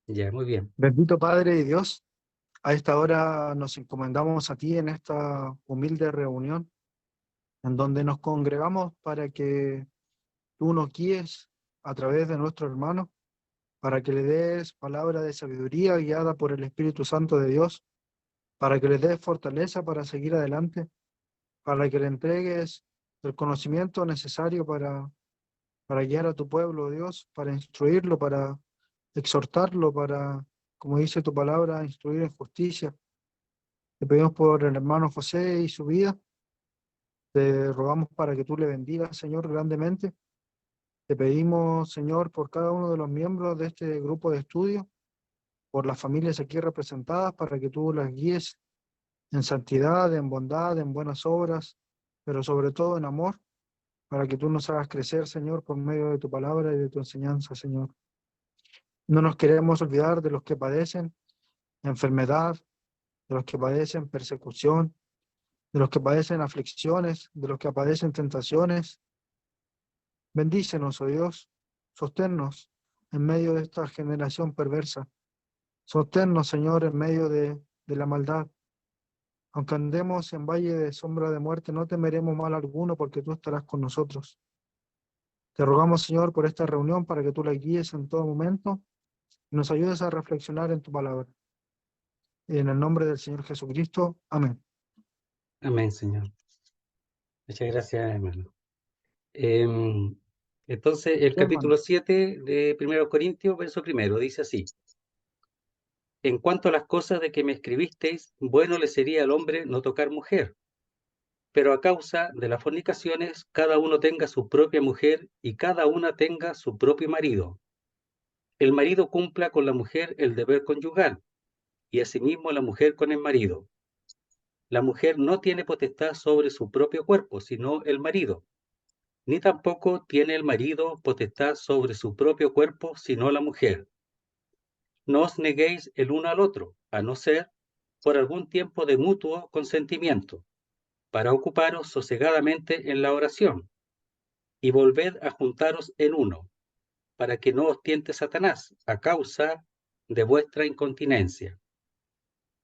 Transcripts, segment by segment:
Ya, muy bien. Bendito Padre y Dios, a esta hora nos encomendamos a ti en esta humilde reunión en donde nos congregamos para que tú nos guíes a través de nuestro hermano, para que le des palabra de sabiduría guiada por el Espíritu Santo de Dios, para que le des fortaleza para seguir adelante, para que le entregues el conocimiento necesario para guiar a tu pueblo, Dios, para instruirlo, para exhortarlo, para, como dice tu palabra, instruir en justicia. Te pedimos por el hermano José y su vida. Te rogamos para que tú le bendigas, Señor, grandemente. Te pedimos, Señor, por cada uno de los miembros de este grupo de estudio, por las familias aquí representadas, para que tú las guíes en santidad, en bondad, en buenas obras, pero sobre todo en amor, para que tú nos hagas crecer, Señor, por medio de tu palabra y de tu enseñanza, Señor. No nos queremos olvidar de los que padecen enfermedad, de los que padecen persecución, de los que padecen aflicciones, de los que padecen tentaciones. Bendícenos, oh Dios, sosténnos en medio de esta generación perversa. Sosténnos, Señor, en medio de la maldad. Aunque andemos en valle de sombra de muerte, no temeremos mal alguno porque tú estarás con nosotros. Te rogamos, Señor, por esta reunión para que tú la guíes en todo momento y nos ayudes a reflexionar en tu palabra. En el nombre del Señor Jesucristo. Amén. Amén, Señor. Muchas gracias, hermano. Em, entonces, el Sí, hermano. capítulo 7 de 1 Corintios, verso primero, dice así: En cuanto a las cosas de que me escribisteis, bueno le sería al hombre no tocar mujer, pero a causa de las fornicaciones, cada uno tenga su propia mujer y cada una tenga su propio marido. El marido cumpla con la mujer el deber conyugal, y asimismo la mujer con el marido. La mujer no tiene potestad sobre su propio cuerpo, sino el marido, ni tampoco tiene el marido potestad sobre su propio cuerpo, sino la mujer. No os neguéis el uno al otro, a no ser por algún tiempo de mutuo consentimiento, para ocuparos sosegadamente en la oración, y volved a juntaros en uno, para que no os tiente Satanás a causa de vuestra incontinencia.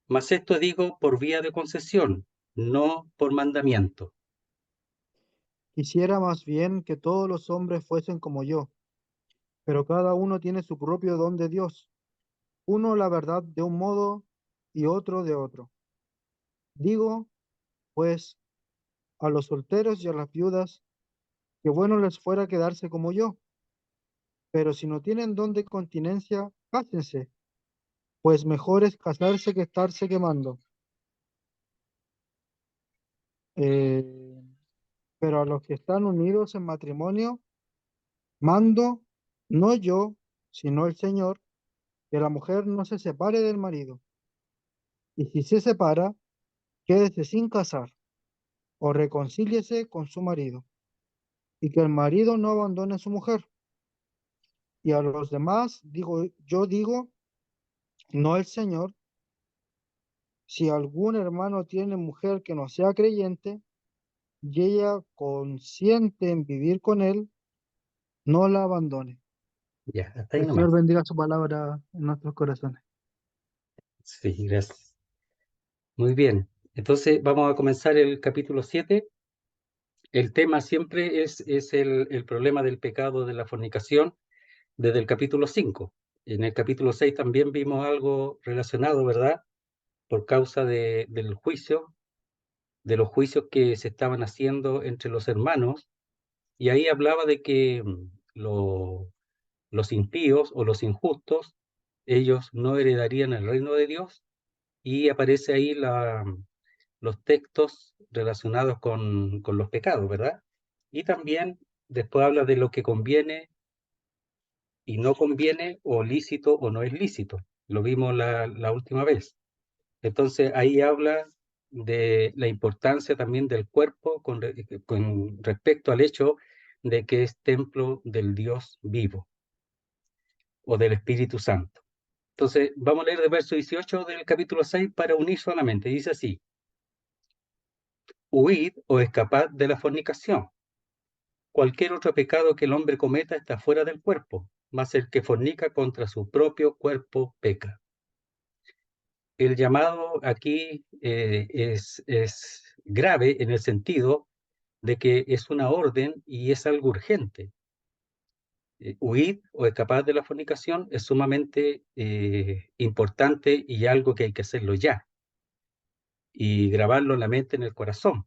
Mas esto digo por vía de concesión, no por mandamiento. Quisiera más bien que todos los hombres fuesen como yo, pero cada uno tiene su propio don de Dios, uno la verdad de un modo y otro de otro. Digo, pues, a los solteros y a las viudas, que bueno les fuera quedarse como yo, pero si no tienen don de continencia, cásense, pues mejor es casarse que estarse quemando. Eh, pero a los que están unidos en matrimonio, mando, no yo, sino el Señor, que la mujer no se separe del marido, y si se separa, quédese sin casar, o reconcíliese con su marido, y que el marido no abandone a su mujer. Y a los demás digo, yo digo, no el Señor, si algún hermano tiene mujer que no sea creyente, y ella consiente en vivir con él, no la abandone. Ya, hasta Que ahí el Señor nomás. bendiga su palabra en nuestros corazones. Sí, gracias. Muy bien. Entonces vamos a comenzar el capítulo 7. El tema siempre es el problema del pecado de la fornicación desde el capítulo 5. En el capítulo 6 también vimos algo relacionado, ¿verdad? Por causa del juicio, de los juicios que se estaban haciendo entre los hermanos. Y ahí hablaba de que los impíos o los injustos, ellos no heredarían el reino de Dios. Y aparece ahí los textos relacionados con los pecados, ¿verdad? Y también después habla de lo que conviene y no conviene, o lícito o no es lícito. Lo vimos la última vez. Entonces ahí habla de la importancia también del cuerpo con respecto al hecho de que es templo del Dios vivo o del Espíritu Santo. Entonces vamos a leer del verso 18 del capítulo 6 para unir solamente. Dice así: Huid o escapad de la fornicación. Cualquier otro pecado que el hombre cometa está fuera del cuerpo, mas el que fornica contra su propio cuerpo peca. El llamado aquí es grave en el sentido de que es una orden y es algo urgente. Huir o escapar de la fornicación es sumamente importante y algo que hay que hacerlo ya y grabarlo en la mente, en el corazón,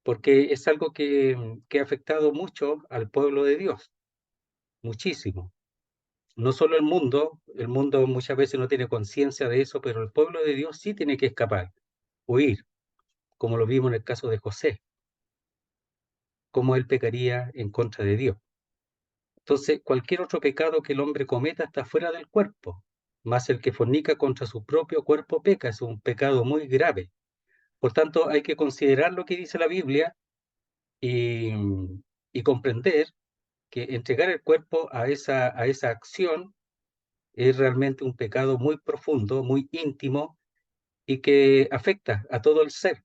porque es algo que ha afectado mucho al pueblo de Dios, muchísimo. No solo el mundo muchas veces no tiene conciencia de eso, pero el pueblo de Dios sí tiene que escapar, huir, como lo vimos en el caso de José, cómo él pecaría en contra de Dios. Entonces, cualquier otro pecado que el hombre cometa está fuera del cuerpo, más el que fornica contra su propio cuerpo peca, es un pecado muy grave. Por tanto, hay que considerar lo que dice la Biblia y, y comprender que entregar el cuerpo a esa acción es realmente un pecado muy profundo, muy íntimo y que afecta a todo el ser.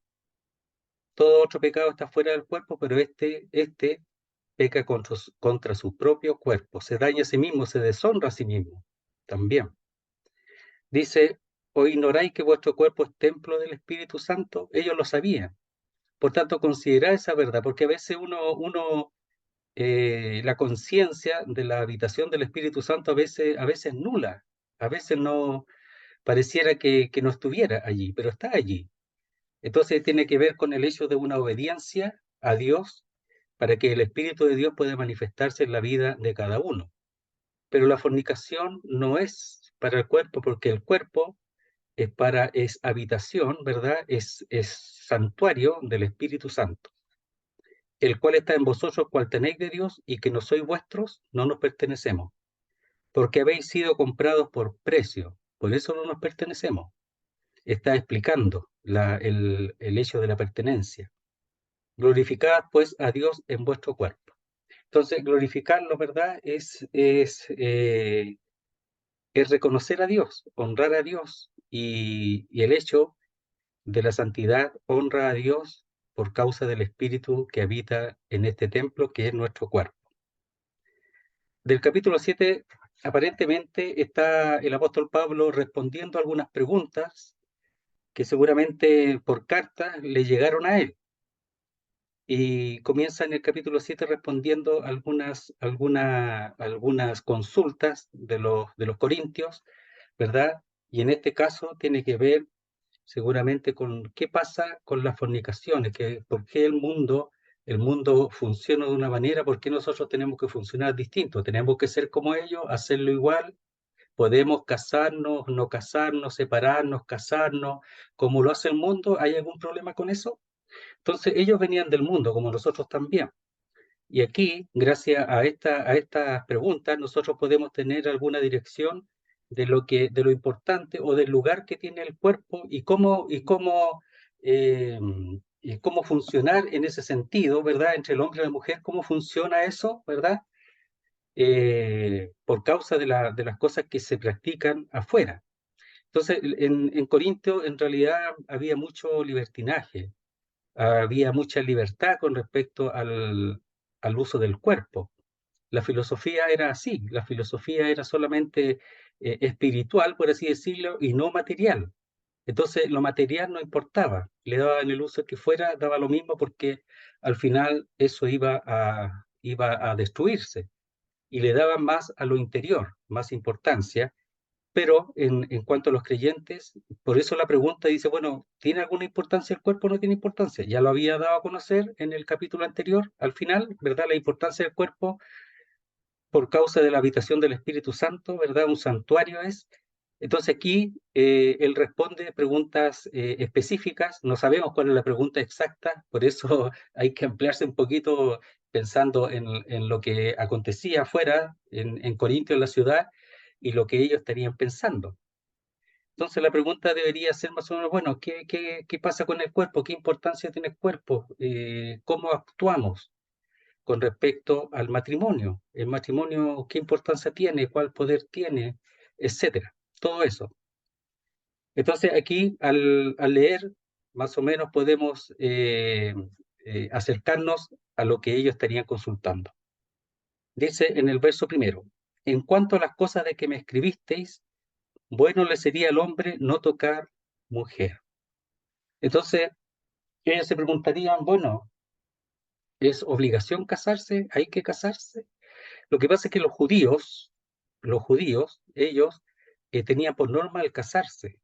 Todo otro pecado está fuera del cuerpo, pero este peca contra su propio cuerpo, se daña a sí mismo, se deshonra a sí mismo también. Dice, ¿o ignoráis que vuestro cuerpo es templo del Espíritu Santo? Ellos lo sabían. Por tanto, considerad esa verdad, porque a veces la conciencia de la habitación del Espíritu Santo a veces nula, a veces no pareciera que no estuviera allí, pero está allí. Entonces tiene que ver con el hecho de una obediencia a Dios para que el Espíritu de Dios pueda manifestarse en la vida de cada uno. Pero la fornicación no es para el cuerpo, porque el cuerpo es habitación, ¿verdad? Es santuario del Espíritu Santo, el cual está en vosotros, cual tenéis de Dios, y que no sois vuestros, no nos pertenecemos, porque habéis sido comprados por precio, por eso no nos pertenecemos. Está explicando el hecho de la pertenencia. Glorificad pues a Dios en vuestro cuerpo. Entonces, glorificarlo, ¿verdad? Es reconocer a Dios, honrar a Dios, y el hecho de la santidad honra a Dios por causa del Espíritu que habita en este templo, que es nuestro cuerpo. Del capítulo 7, aparentemente está el apóstol Pablo respondiendo algunas preguntas que seguramente por carta le llegaron a él. Y comienza en el capítulo 7 respondiendo algunas consultas de los corintios, ¿verdad? Y en este caso tiene que ver seguramente con qué pasa con las fornicaciones, por qué el mundo funciona de una manera, por qué nosotros tenemos que funcionar distinto, tenemos que ser como ellos, hacerlo igual, podemos casarnos, no casarnos, separarnos, casarnos, como lo hace el mundo, ¿hay algún problema con eso? Entonces ellos venían del mundo, como nosotros también. Y aquí, gracias a estas preguntas, nosotros podemos tener alguna dirección de lo importante o del lugar que tiene el cuerpo eh, y cómo funcionar en ese sentido, ¿verdad? Entre el hombre y la mujer, cómo funciona eso, ¿verdad? Por causa de las cosas que se practican afuera. Entonces, en Corinto en realidad había mucho libertinaje, había mucha libertad con respecto al uso del cuerpo. La filosofía era así, la filosofía era solamente espiritual, por así decirlo, y no material. Entonces, lo material no importaba, le daban el uso que fuera, daba lo mismo porque al final eso iba a destruirse y le daban más a lo interior, más importancia. Pero en cuanto a los creyentes, por eso la pregunta dice, bueno, ¿tiene alguna importancia el cuerpo o no tiene importancia? Ya lo había dado a conocer en el capítulo anterior, al final, ¿verdad? La importancia del cuerpo por causa de la habitación del Espíritu Santo, ¿verdad? Un santuario es. Entonces aquí él responde preguntas específicas, no sabemos cuál es la pregunta exacta, por eso hay que ampliarse un poquito pensando en lo que acontecía afuera, en Corintio, en la ciudad, y lo que ellos estarían pensando. Entonces la pregunta debería ser más o menos, bueno, ¿qué pasa con el cuerpo? ¿Qué importancia tiene el cuerpo? ¿Cómo actuamos con respecto al matrimonio? ¿El matrimonio qué importancia tiene? ¿Cuál poder tiene? Etcétera. Todo eso. Entonces aquí al leer, más o menos podemos acercarnos a lo que ellos estarían consultando. Dice en el verso primero, en cuanto a las cosas de que me escribisteis, bueno le sería al hombre no tocar mujer. Entonces, ellos se preguntarían, bueno, ¿es obligación casarse? ¿Hay que casarse? Lo que pasa es que los judíos, ellos tenían por norma el casarse.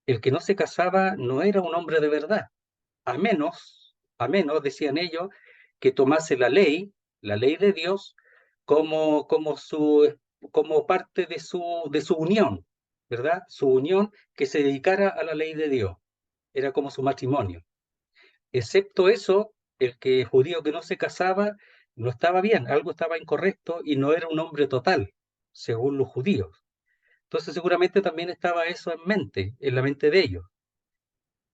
El que no se casaba no era un hombre de verdad, decían ellos, que tomase la ley de Dios, como, como, su, como parte de su unión, ¿verdad? Su unión que se dedicara a la ley de Dios. Era como su matrimonio. Excepto eso, el que judío que no se casaba no estaba bien, algo estaba incorrecto y no era un hombre total, según los judíos. Entonces seguramente también estaba eso en mente, en la mente de ellos.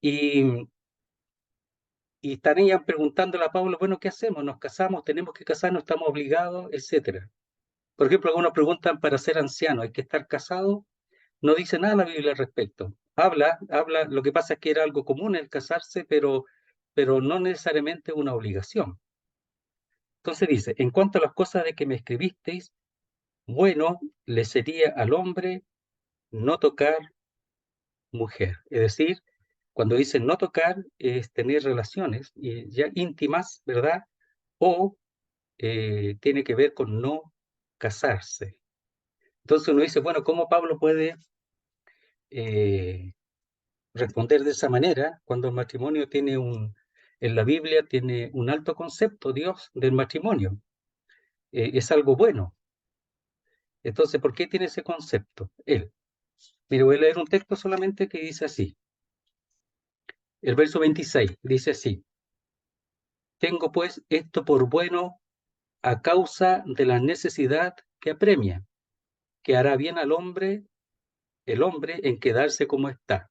Y, y estarían preguntándole a Pablo, bueno, ¿qué hacemos? ¿Nos casamos? ¿Tenemos que casarnos? ¿Estamos obligados? Etcétera. Por ejemplo, algunos preguntan para ser anciano, ¿hay que estar casado? No dice nada la Biblia al respecto. Habla, lo que pasa es que era algo común el casarse, pero no necesariamente una obligación. Entonces dice, en cuanto a las cosas de que me escribisteis, bueno le sería al hombre no tocar mujer. Es decir, cuando dice no tocar, es tener relaciones ya íntimas, ¿verdad? O tiene que ver con no casarse. Entonces uno dice, bueno, ¿cómo Pablo puede eh, responder de esa manera cuando el matrimonio en la Biblia tiene un alto concepto, Dios, del matrimonio? Es algo bueno. Entonces, ¿por qué tiene ese concepto? Él. Mire, voy a leer un texto solamente que dice así. El verso 26 dice así. Tengo pues esto por bueno a causa de la necesidad que apremia, que hará bien al hombre, el hombre en quedarse como está.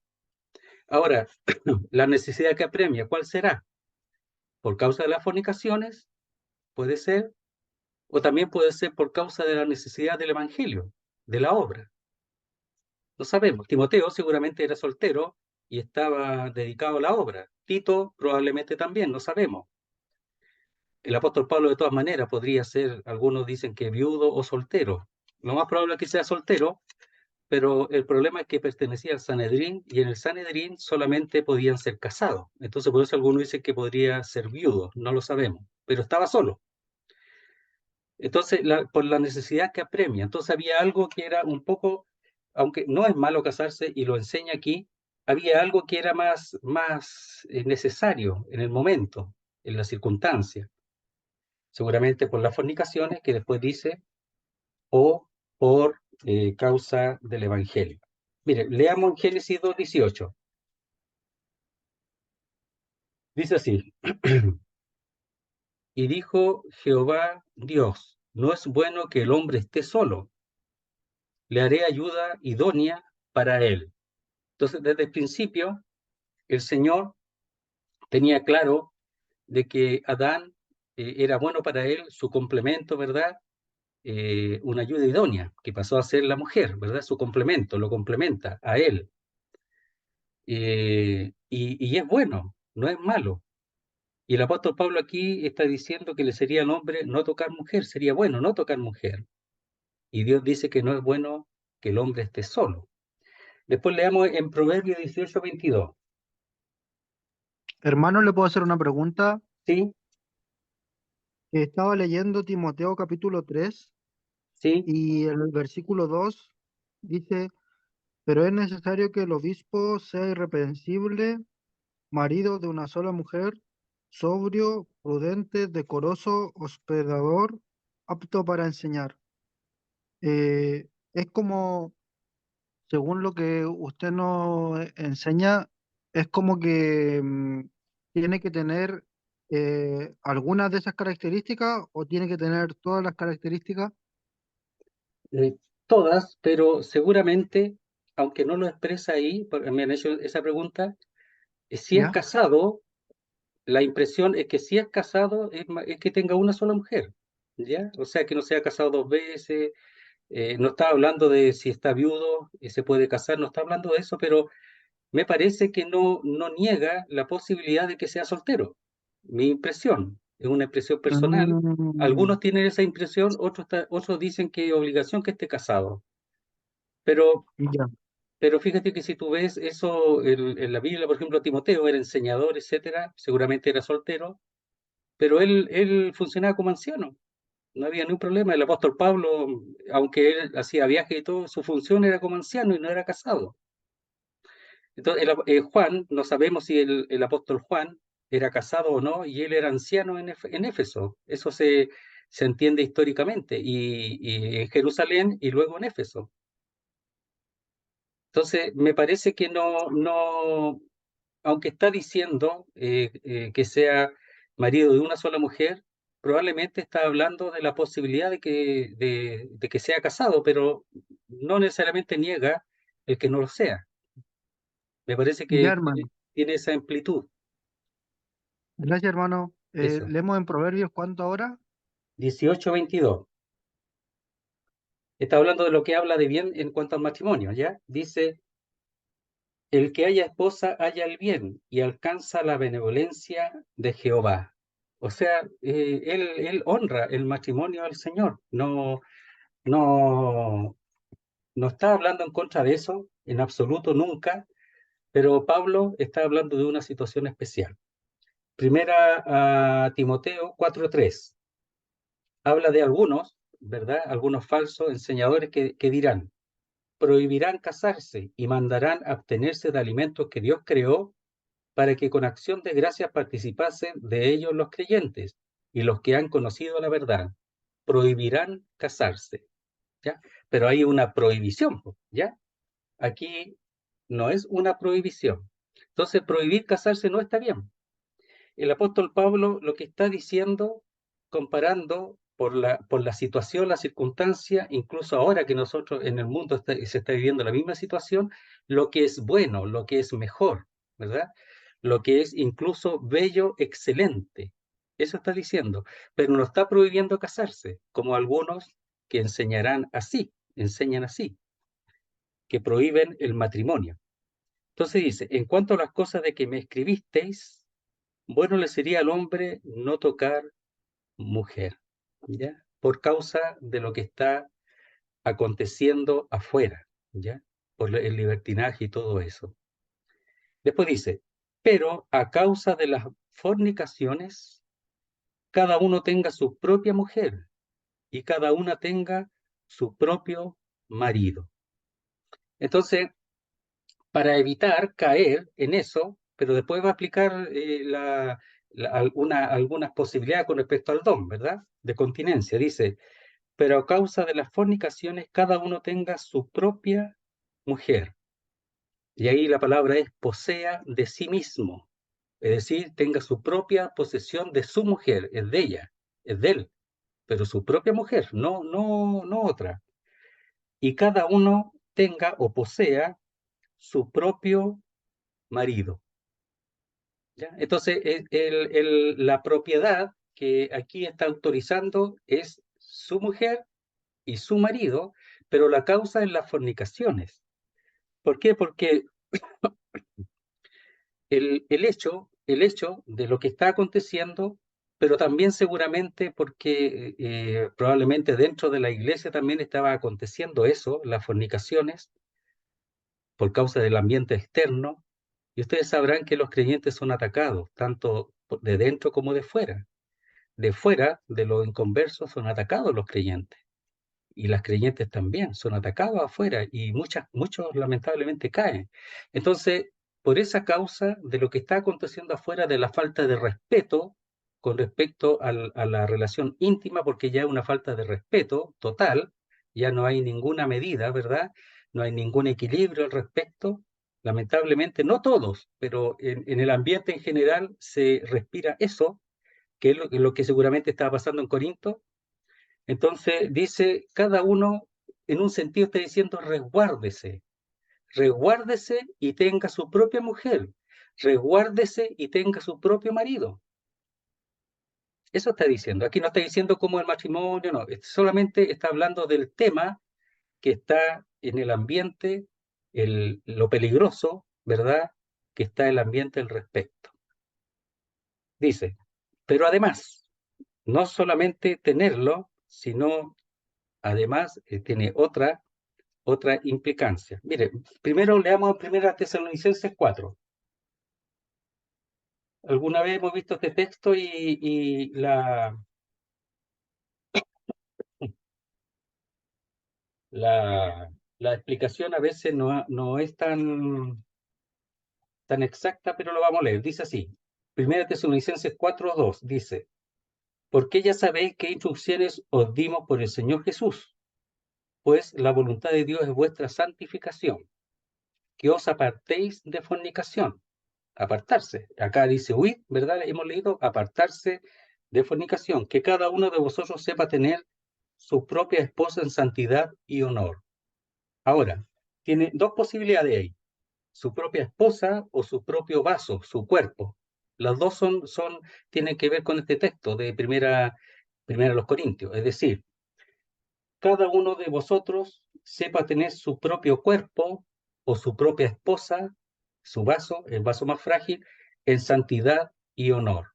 Ahora, la necesidad que apremia, ¿cuál será? ¿Por causa de las fornicaciones? Puede ser, o también puede ser por causa de la necesidad del evangelio, de la obra. No sabemos. Timoteo seguramente era soltero y estaba dedicado a la obra. Tito probablemente también, no sabemos. El apóstol Pablo de todas maneras podría ser, algunos dicen que viudo o soltero. Lo más probable es que sea soltero, pero el problema es que pertenecía al Sanedrín y en el Sanedrín solamente podían ser casados. Entonces por eso algunos dicen que podría ser viudo, no lo sabemos, pero estaba solo. Entonces, por la necesidad que apremia. Entonces había algo que era un poco, aunque no es malo casarse y lo enseña aquí, había algo que era más necesario en el momento, en la circunstancia. Seguramente por las fornicaciones que después dice, o por causa del Evangelio. Mire, leamos en Génesis 2:18. Dice así, y dijo Jehová Dios, no es bueno que el hombre esté solo, le haré ayuda idónea para él. Entonces, desde el principio, el Señor tenía claro de que Adán era bueno para él, su complemento, ¿verdad? Una ayuda idónea, que pasó a ser la mujer, ¿verdad? Su complemento, lo complementa a él. Y es bueno, no es malo. Y el apóstol Pablo aquí está diciendo que le sería al hombre no tocar mujer, sería bueno no tocar mujer. Y Dios dice que no es bueno que el hombre esté solo. Después leamos en Proverbios 18:22. Hermano, ¿le puedo hacer una pregunta? ¿Sí? Estaba leyendo Timoteo capítulo 3 ¿Sí? y en el versículo 2 dice, pero es necesario que el obispo sea irreprensible, marido de una sola mujer, sobrio, prudente, decoroso, hospedador, apto para enseñar. Es como, según lo que usted nos enseña, es como que tiene que tener algunas de esas características o tiene que tener todas las características. eh, Todas, pero seguramente, aunque no lo expresa ahí, porque me han hecho esa pregunta, si es ¿Ya? casado, la impresión es que si es casado es que tenga una sola mujer, ¿ya? O sea, que no sea casado dos veces, no está hablando de si está viudo y se puede casar, no está hablando de eso, pero me parece que no niega la posibilidad de que sea soltero, mi impresión. es una impresión personal. Mm, Algunos tienen esa impresión, otros dicen que es obligación que esté casado. Pero, ya, pero fíjate que si tú ves eso en la Biblia, por ejemplo, Timoteo era enseñador, etcétera, seguramente era soltero, pero él funcionaba como anciano. No había ningún problema. El apóstol Pablo, aunque él hacía viajes y todo, su función era como anciano y no era casado. Entonces, Juan, no sabemos si el apóstol Juan era casado o no, y él era anciano en Éfeso. Eso se entiende históricamente, y en Jerusalén y luego en Éfeso. Entonces, me parece que no, aunque está diciendo que sea marido de una sola mujer, probablemente está hablando de la posibilidad de que sea casado, pero no necesariamente niega el que no lo sea. Me parece ya, que hermano. tiene esa amplitud, Gracias, hermano. eso. Leemos en Proverbios, ¿cuánto ahora? 18:22. Está hablando de lo que habla de bien en cuanto al matrimonio, ¿ya? Dice, el que haya esposa haya el bien y alcanza la benevolencia de Jehová. O sea, él honra el matrimonio al Señor. No, no está hablando en contra de eso, en absoluto nunca, pero Pablo está hablando de una situación especial. Primera a Timoteo 4:3. Habla de algunos, ¿verdad? Algunos falsos enseñadores que dirán, prohibirán casarse y mandarán abstenerse de alimentos que Dios creó para que con acción de gracias participasen de ellos los creyentes y los que han conocido la verdad. Prohibirán casarse, ¿ya? Pero hay una prohibición, ¿ya? Aquí no es una prohibición. Entonces, prohibir casarse no está bien. El apóstol Pablo lo que está diciendo, comparando por la situación, la circunstancia, incluso ahora que nosotros en el mundo se está viviendo la misma situación, lo que es bueno, lo que es mejor, ¿verdad? Lo que es incluso bello, excelente. Eso está diciendo, pero no está prohibiendo casarse, como algunos que enseñan así, que prohíben el matrimonio. Entonces dice, en cuanto a las cosas de que me escribisteis, bueno le sería al hombre no tocar mujer, ¿ya? Por causa de lo que está aconteciendo afuera, ¿ya? Por el libertinaje y todo eso. Después dice, pero a causa de las fornicaciones, cada uno tenga su propia mujer y cada una tenga su propio marido. Entonces, para evitar caer en eso, pero después va a explicar algunas posibilidades con respecto al don, ¿verdad? De continencia. Dice, pero a causa de las fornicaciones, cada uno tenga su propia mujer. Y ahí la palabra es posea de sí mismo. Es decir, tenga su propia posesión de su mujer, es de ella, es de él, pero su propia mujer, no otra. Y cada uno tenga o posea su propio marido. ¿Ya? Entonces, la propiedad que aquí está autorizando es su mujer y su marido, pero la causa es las fornicaciones. ¿Por qué? Porque el hecho de lo que está aconteciendo, pero también seguramente porque probablemente dentro de la iglesia también estaba aconteciendo eso, las fornicaciones, por causa del ambiente externo, y ustedes sabrán que los creyentes son atacados, tanto de dentro como de fuera. De fuera, de los inconversos, son atacados los creyentes. Y las creyentes también son atacados afuera y muchos lamentablemente caen. Entonces, por esa causa de lo que está aconteciendo afuera, de la falta de respeto con respecto a la relación íntima, porque ya es una falta de respeto total, ya no hay ninguna medida, ¿verdad? No hay ningún equilibrio al respecto. Lamentablemente, no todos, pero en el ambiente en general se respira eso, que es lo que seguramente estaba pasando en Corinto. Entonces dice, cada uno en un sentido está diciendo resguárdese, resguárdese y tenga su propia mujer, resguárdese y tenga su propio marido. Eso está diciendo. Aquí no está diciendo cómo el matrimonio, no, solamente está hablando del tema que está en el ambiente, lo peligroso, ¿verdad? Que está el ambiente al respecto. Dice, pero además, no solamente tenerlo, sino además tiene otra implicancia. Mire, primero leamos 1 Tesalonicenses 4. Alguna vez hemos visto este texto y la explicación a veces no es tan exacta, pero lo vamos a leer. Dice así, 1 Tesalonicenses 4:2 dice, porque ya sabéis qué instrucciones os dimos por el Señor Jesús, pues la voluntad de Dios es vuestra santificación, que os apartéis de fornicación. Apartarse. Acá dice huid, ¿verdad? Hemos leído apartarse de fornicación, que cada uno de vosotros sepa tener su propia esposa en santidad y honor. Ahora, tiene dos posibilidades ahí, su propia esposa o su propio vaso, su cuerpo. Las dos tienen que ver con este texto de primera a los Corintios, es decir, cada uno de vosotros sepa tener su propio cuerpo o su propia esposa, su vaso, el vaso más frágil, en santidad y honor,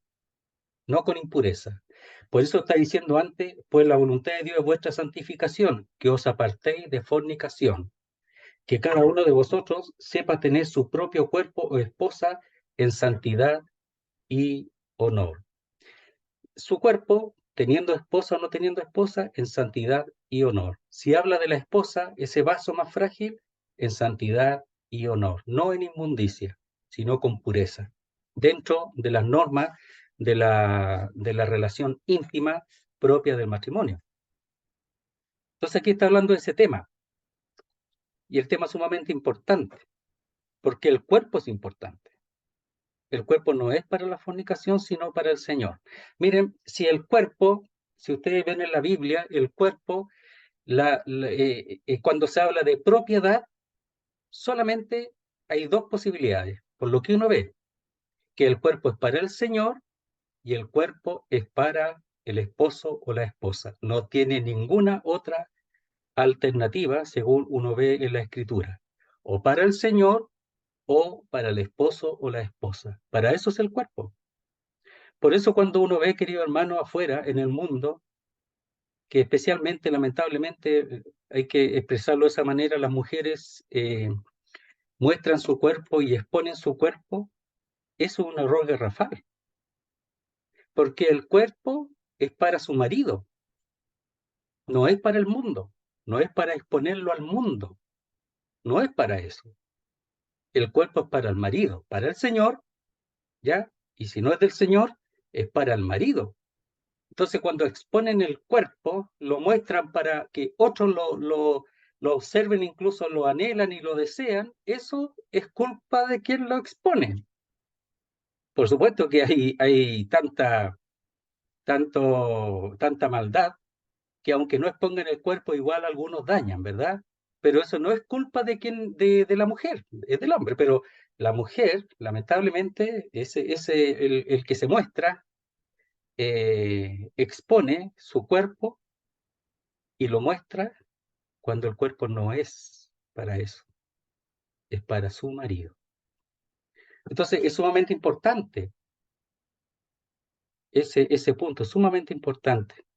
no con impureza. Por eso está diciendo antes, pues la voluntad de Dios es vuestra santificación, que os apartéis de fornicación, que cada uno de vosotros sepa tener su propio cuerpo o esposa en santidad y honor. Su cuerpo, teniendo esposa o no teniendo esposa, en santidad y honor. Si habla de la esposa, ese vaso más frágil, en santidad y honor, no en inmundicia, sino con pureza, dentro de las normas de la relación íntima propia del matrimonio. Entonces aquí está hablando de ese tema, y el tema es sumamente importante, porque el cuerpo es importante. El cuerpo no es para la fornicación, sino para el Señor. Miren, si ustedes ven en la Biblia, el cuerpo, cuando se habla de propiedad, solamente hay dos posibilidades, por lo que uno ve, que el cuerpo es para el Señor y el cuerpo es para el esposo o la esposa. No tiene ninguna otra alternativa, según uno ve en la Escritura. O para el Señor o para el esposo o la esposa. Para eso es el cuerpo. Por eso cuando uno ve, querido hermano, afuera, en el mundo, que especialmente, lamentablemente, hay que expresarlo de esa manera, las mujeres muestran su cuerpo y exponen su cuerpo, eso es un error garrafal, porque el cuerpo es para su marido, no es para el mundo, no es para exponerlo al mundo, no es para eso. El cuerpo es para el marido, para el Señor, ¿ya? Y si no es del Señor, es para el marido. Entonces, cuando exponen el cuerpo, lo muestran para que otros lo observen, incluso lo anhelan y lo desean, eso es culpa de quien lo expone. Por supuesto que hay tanta maldad que aunque no expongan el cuerpo, igual algunos dañan, ¿verdad? Pero eso no es culpa de la mujer, es del hombre. Pero la mujer, lamentablemente, el que se muestra, expone su cuerpo y lo muestra cuando el cuerpo no es para eso, es para su marido. Entonces es sumamente importante ese punto, es sumamente importante,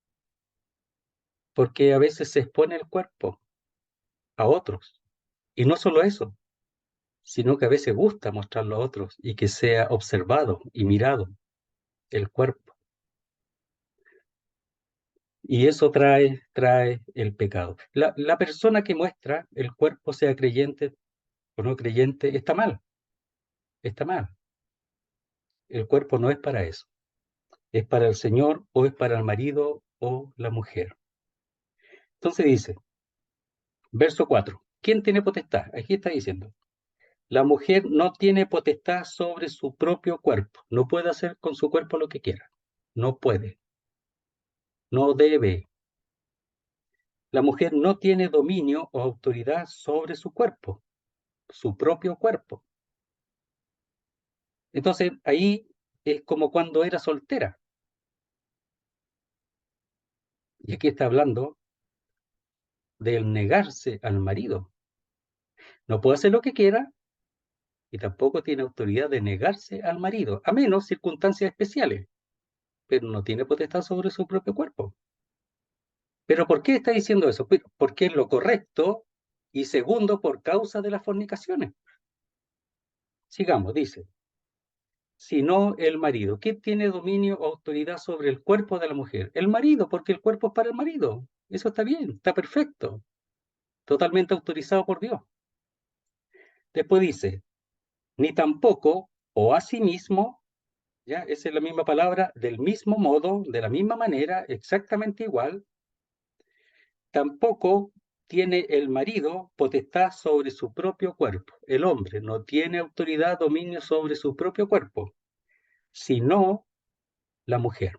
porque a veces se expone el cuerpo a otros. Y no solo eso, sino que a veces gusta mostrarlo a otros y que sea observado y mirado el cuerpo. Y eso trae el pecado. La persona que muestra el cuerpo, sea creyente o no creyente, está mal, está mal. El cuerpo no es para eso. ¿Es para el Señor o es para el marido o la mujer? Entonces dice, verso 4, ¿quién tiene potestad? Aquí está diciendo, la mujer no tiene potestad sobre su propio cuerpo, no puede hacer con su cuerpo lo que quiera, no puede, no debe. La mujer no tiene dominio o autoridad sobre su cuerpo, su propio cuerpo. Entonces ahí es como cuando era soltera. Y aquí está hablando del negarse al marido. No puede hacer lo que quiera, y tampoco tiene autoridad de negarse al marido, a menos circunstancias especiales. pero no tiene potestad sobre su propio cuerpo. ¿Pero por qué está diciendo eso? Porque es lo correcto, y segundo, por causa de las fornicaciones. Sigamos, dice, sino el marido. ¿Quién tiene dominio o autoridad sobre el cuerpo de la mujer? El marido, porque el cuerpo es para el marido. Eso está bien, está perfecto, totalmente autorizado por Dios. Después dice, ni tampoco, o asimismo, ya, esa es la misma palabra, del mismo modo, de la misma manera, exactamente igual, tampoco tiene el marido potestad sobre su propio cuerpo. El hombre no tiene autoridad, dominio sobre su propio cuerpo, sino la mujer.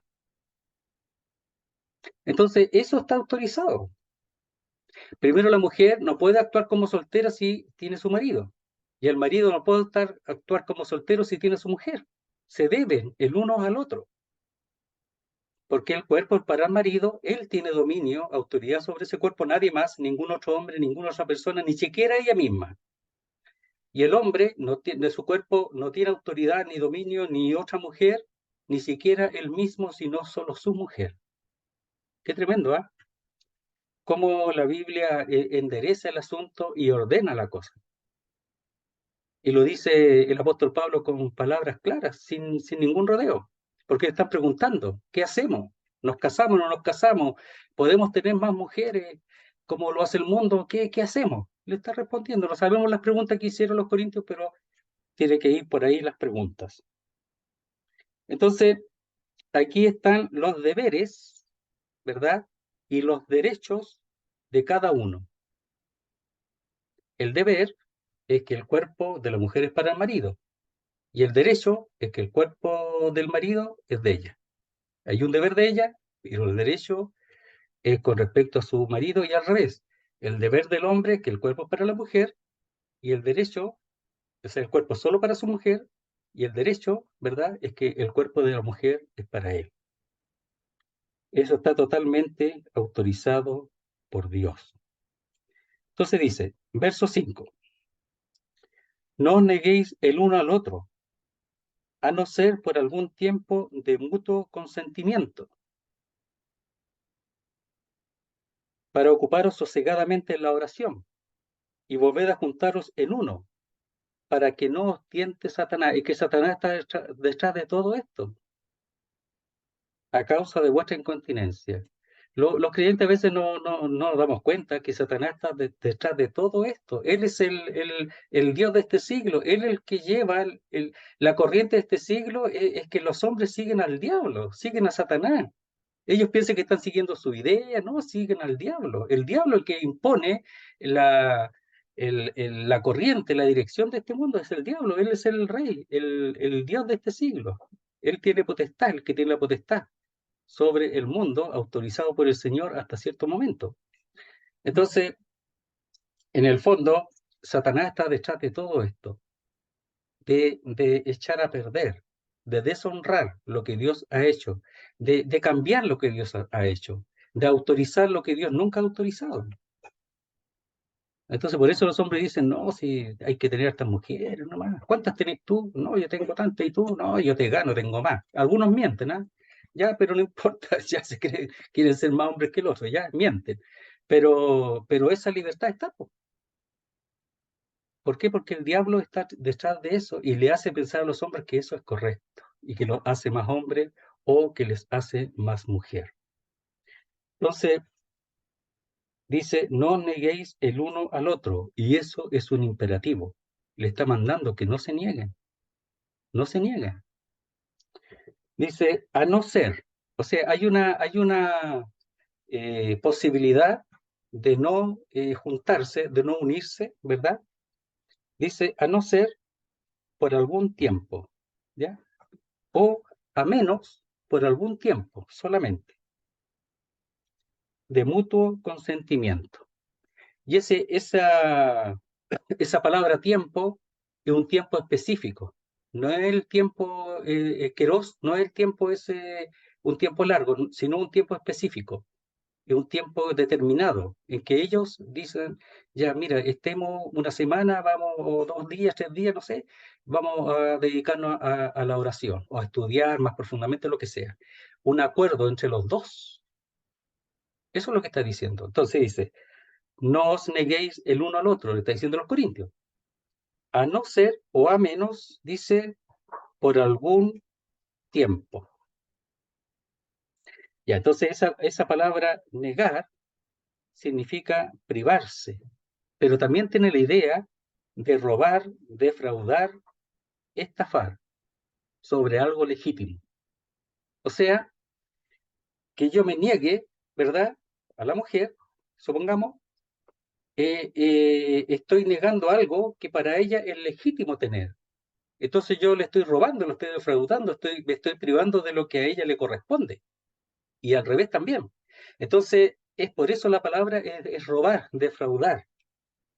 Entonces, eso está autorizado. Primero, la mujer no puede actuar como soltera si tiene su marido. Y el marido no puede actuar como soltero si tiene su mujer. Se deben el uno al otro. Porque el cuerpo para el marido, él tiene dominio, autoridad sobre ese cuerpo, nadie más, ningún otro hombre, ninguna otra persona, ni siquiera ella misma. Y el hombre no tiene, de su cuerpo no tiene autoridad ni dominio ni otra mujer, ni siquiera él mismo, sino solo su mujer. Qué tremendo, ¿ah? ¿Eh? Cómo la Biblia endereza el asunto y ordena la cosa. Y lo dice el apóstol Pablo con palabras claras, sin ningún rodeo. Porque están preguntando, ¿qué hacemos? ¿Nos casamos o no nos casamos? ¿Podemos tener más mujeres como lo hace el mundo? ¿Qué hacemos? Le está respondiendo. No sabemos las preguntas que hicieron los corintios, pero tiene que ir por ahí las preguntas. Entonces, aquí están los deberes, ¿verdad? Y los derechos de cada uno. El deber es que el cuerpo de la mujer es para el marido. Y el derecho es que el cuerpo del marido es de ella. Hay un deber de ella, pero el derecho es con respecto a su marido y al revés. El deber del hombre es que el cuerpo es para la mujer y el derecho es el cuerpo solo para su mujer y el derecho, ¿verdad?, es que el cuerpo de la mujer es para él. Eso está totalmente autorizado por Dios. Entonces dice, verso 5, no os neguéis el uno al otro, a no ser por algún tiempo de mutuo consentimiento, para ocuparos sosegadamente en la oración, y volved a juntaros en uno, para que no os tiente Satanás, y que Satanás está detrás de todo esto, a causa de vuestra incontinencia. Los creyentes a veces no nos damos cuenta que Satanás está detrás de todo esto. Él es el Dios de este siglo, él es el que lleva la corriente de este siglo, es que los hombres siguen al diablo, siguen a Satanás. Ellos piensan que están siguiendo su idea, no, siguen al diablo. El diablo el que impone la, la corriente, la dirección de este mundo es el diablo, él es el rey, el Dios de este siglo. Él tiene potestad, el que tiene la potestad sobre el mundo, autorizado por el Señor hasta cierto momento. Entonces, en el fondo, Satanás está detrás de todo esto, de echar a perder, de deshonrar lo que Dios ha hecho, de cambiar lo que Dios ha hecho, de autorizar lo que Dios nunca ha autorizado. Entonces, por eso los hombres dicen, no, si hay que tener estas mujeres nomás. ¿Cuántas tenés tú? No, yo tengo tantas y tú, no, yo te gano, tengo más. Algunos mienten, ¿ah? Ya, pero no importa, ya se creen, quieren ser más hombres que el otro, ya mienten. Pero esa libertad está, po. ¿Por qué? Porque el diablo está detrás de eso y le hace pensar a los hombres que eso es correcto y que los hace más hombres o que les hace más mujer. Entonces, dice, no neguéis el uno al otro, y eso es un imperativo. Le está mandando que no se nieguen, no se nieguen. Dice, a no ser, o sea, hay una posibilidad de no juntarse, de no unirse, ¿verdad? Dice, a no ser por algún tiempo, ¿ya? O a menos por algún tiempo solamente, de mutuo consentimiento. Y esa palabra tiempo es un tiempo específico. No es el tiempo queros, no es el tiempo ese, un tiempo largo, sino un tiempo específico. es un tiempo determinado, en que ellos dicen, ya, mira, estemos una semana, vamos, o 2 días, 3 días, no sé, vamos a dedicarnos a la oración, o a estudiar más profundamente lo que sea. Un acuerdo entre los dos. Eso es lo que está diciendo. Entonces dice, no os neguéis el uno al otro, le está diciendo a los corintios. A no ser o a menos, dice, por algún tiempo. Ya, entonces esa palabra negar significa privarse, pero también tiene la idea de robar, defraudar, estafar sobre algo legítimo. O sea, que yo me niegue, ¿verdad? A la mujer, supongamos, estoy negando algo que para ella es legítimo tener. Entonces yo le estoy robando, lo estoy defraudando, me estoy privando de lo que a ella le corresponde. Y al revés también. Entonces, es por eso la palabra es robar, defraudar.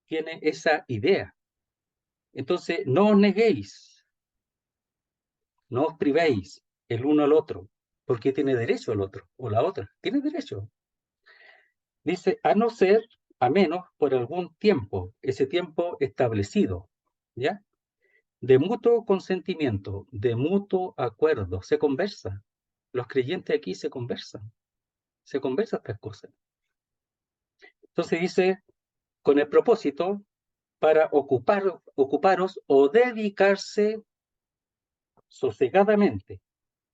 Tiene esa idea. Entonces, no os neguéis, no os privéis el uno al otro, porque tiene derecho el otro o la otra. Tiene derecho. Dice, a no ser, a menos, por algún tiempo, ese tiempo establecido, ¿ya? De mutuo consentimiento, de mutuo acuerdo, se conversa. Los creyentes aquí se conversan estas cosas. Entonces dice, con el propósito para ocuparos o dedicarse sosegadamente,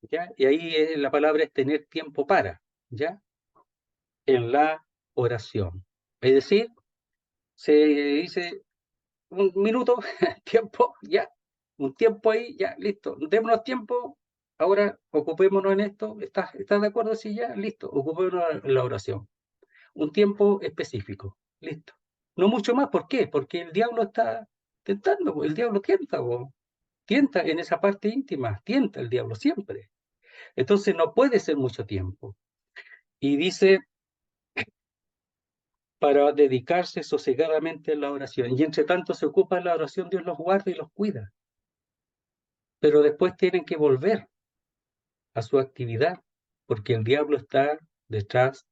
¿ya? Y ahí la palabra es tener tiempo para, ¿ya? En la oración. Es decir, se dice un minuto, tiempo, ya, un tiempo ahí, ya, listo, démonos tiempo, ahora ocupémonos en esto, ¿estás de acuerdo? Sí, ya, listo, ocupémonos en la oración. Un tiempo específico, listo. No mucho más, ¿por qué? Porque el diablo está tentando, el diablo tienta, tienta en esa parte íntima, tienta el diablo siempre. Entonces no puede ser mucho tiempo. Y dice, para dedicarse sosegadamente a la oración. Y entre tanto se ocupa la oración, Dios los guarda y los cuida. Pero después tienen que volver a su actividad, porque el diablo está detrás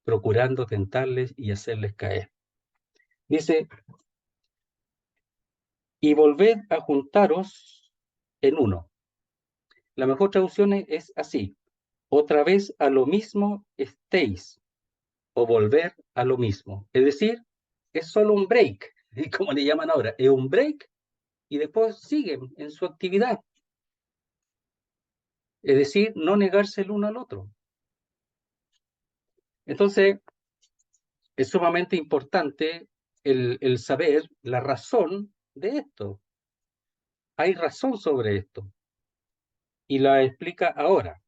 procurando tentarles y hacerles caer. Dice, y volved a juntaros en uno. La mejor traducción es así, otra vez a lo mismo estéis, o volver a lo mismo. Es decir, es solo un break, como le llaman ahora, es un break y después siguen en su actividad. Es decir, no negarse el uno al otro. Entonces, es sumamente importante el saber la razón de esto. Hay razón sobre esto y la explica ahora.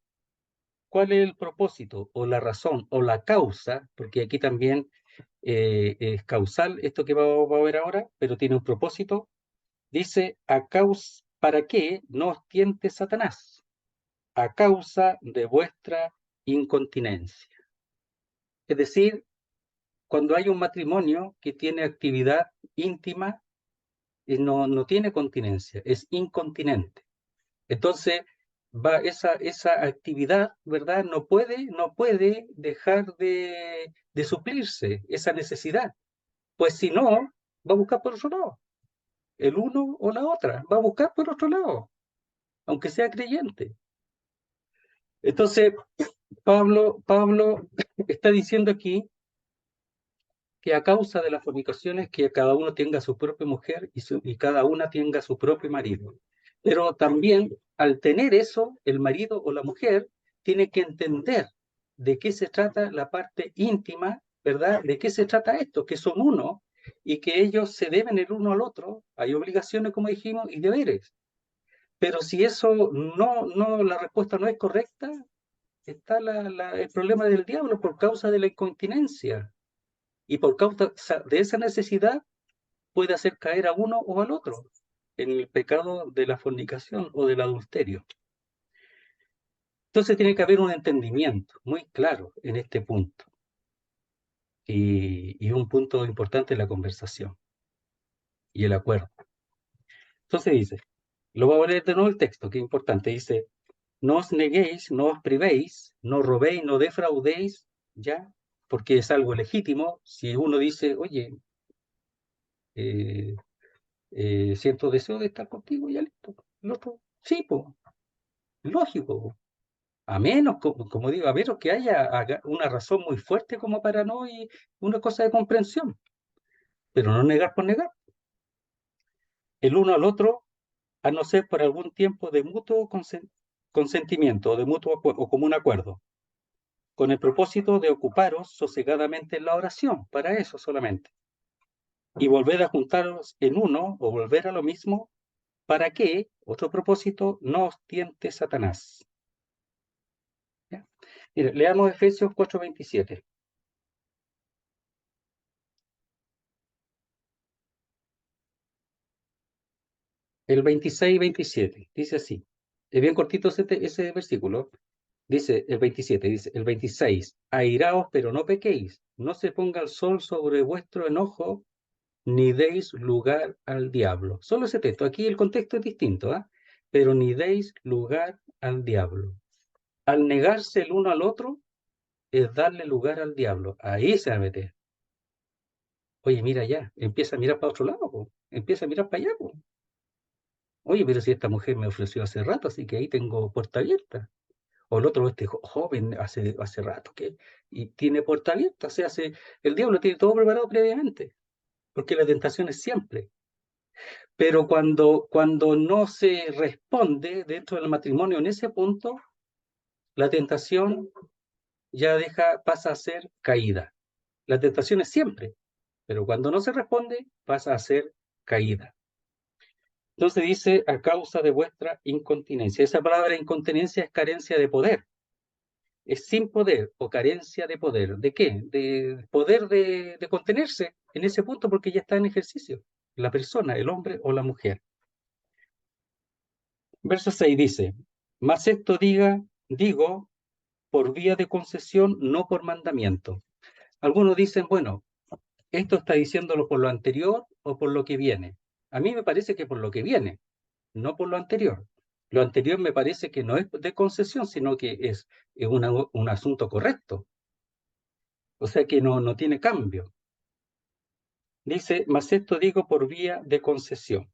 ¿Cuál es el propósito o la razón o la causa? Porque aquí también es causal esto que vamos a ver ahora, pero tiene un propósito. Dice, ¿para qué no os tiente Satanás? A causa de vuestra incontinencia. Es decir, cuando hay un matrimonio que tiene actividad íntima, no tiene continencia, es incontinente. Entonces, esa actividad, ¿verdad? No puede dejar de suplirse esa necesidad. Pues si no, va a buscar por otro lado. El uno o la otra, va a buscar por otro lado, aunque sea creyente. Entonces, Pablo está diciendo aquí que a causa de las fornicaciones, que cada uno tenga su propia mujer y cada una tenga su propio marido. Pero también, al tener eso, el marido o la mujer tiene que entender de qué se trata la parte íntima, ¿verdad? De qué se trata esto, que son uno y que ellos se deben el uno al otro. Hay obligaciones, como dijimos, y deberes. Pero si eso la respuesta no es correcta, está el problema del diablo por causa de la incontinencia. Y por causa de esa necesidad puede hacer caer a uno o al otro en el pecado de la fornicación o del adulterio. Entonces tiene que haber un entendimiento muy claro en este punto. Y un punto importante es la conversación y el acuerdo. Entonces dice, lo voy a leer de nuevo el texto, que es importante. Dice, no os neguéis, no os privéis, no robéis, no defraudéis, ¿ya? porque es algo legítimo. Si uno dice, oye, siento deseo de estar contigo, ya listo. El otro, sí, pues, lógico, po. A menos, como digo, a menos que haya una razón muy fuerte como para no, y una cosa de comprensión, pero no negar por negar. El uno al otro, a no ser por algún tiempo de mutuo consentimiento o de mutuo o común acuerdo, con el propósito de ocuparos sosegadamente en la oración, para eso solamente, y volver a juntaros en uno o volver a lo mismo, para que, otro propósito, no os tiente Satanás. ¿Ya? Mire, leamos Efesios 4:27. El 26 y 27, dice así. Es bien cortito ese versículo. Dice el 27, dice el 26, airaos, pero no pequéis, no se ponga el sol sobre vuestro enojo, ni deis lugar al diablo. Solo ese texto, aquí el contexto es distinto, ¿ah? Pero ni deis lugar al diablo. Al negarse el uno al otro, es darle lugar al diablo. Ahí se va a meter. Oye, mira ya, empieza a mirar para otro lado, po. Empieza a mirar para allá, po. Oye, pero si esta mujer me ofreció hace rato, así que ahí tengo puerta abierta. O el otro, este joven, hace rato que, y tiene puerta abierta, o sea, el diablo tiene todo preparado previamente, porque la tentación es siempre. Pero cuando no se responde dentro del matrimonio en ese punto, la tentación pasa a ser caída. La tentación es siempre, pero cuando no se responde, pasa a ser caída. Entonces dice, a causa de vuestra incontinencia. Esa palabra incontinencia es carencia de poder. Es sin poder o carencia de poder. ¿De qué? De poder de contenerse en ese punto, porque ya está en ejercicio la persona, el hombre o la mujer. Verso 6 dice, mas esto digo por vía de concesión, no por mandamiento. Algunos dicen, bueno, esto está diciéndolo por lo anterior o por lo que viene. A mí me parece que por lo que viene, no por lo anterior. Lo anterior me parece que no es de concesión, sino que es un asunto correcto. O sea que no tiene cambio. Dice, mas esto digo por vía de concesión,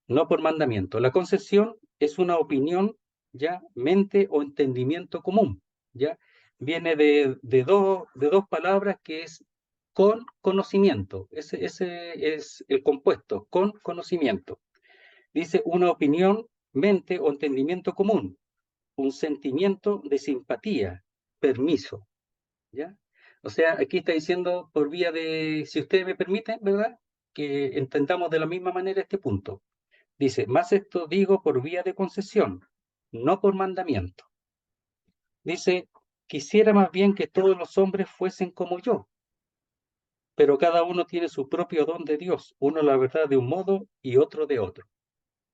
no por mandamiento. La concesión es una opinión, ya, mente o entendimiento común, ya. Viene de dos palabras que es con conocimiento. Ese es el compuesto, con conocimiento. Dice una opinión, mente o entendimiento común, un sentimiento de simpatía, permiso, ¿ya? O sea, aquí está diciendo por vía de, si ustedes me permiten, ¿verdad? Que entendamos de la misma manera este punto. Dice, más esto digo por vía de concesión, no por mandamiento. Dice, quisiera más bien que todos los hombres fuesen como yo, pero cada uno tiene su propio don de Dios, uno la verdad de un modo y otro de otro.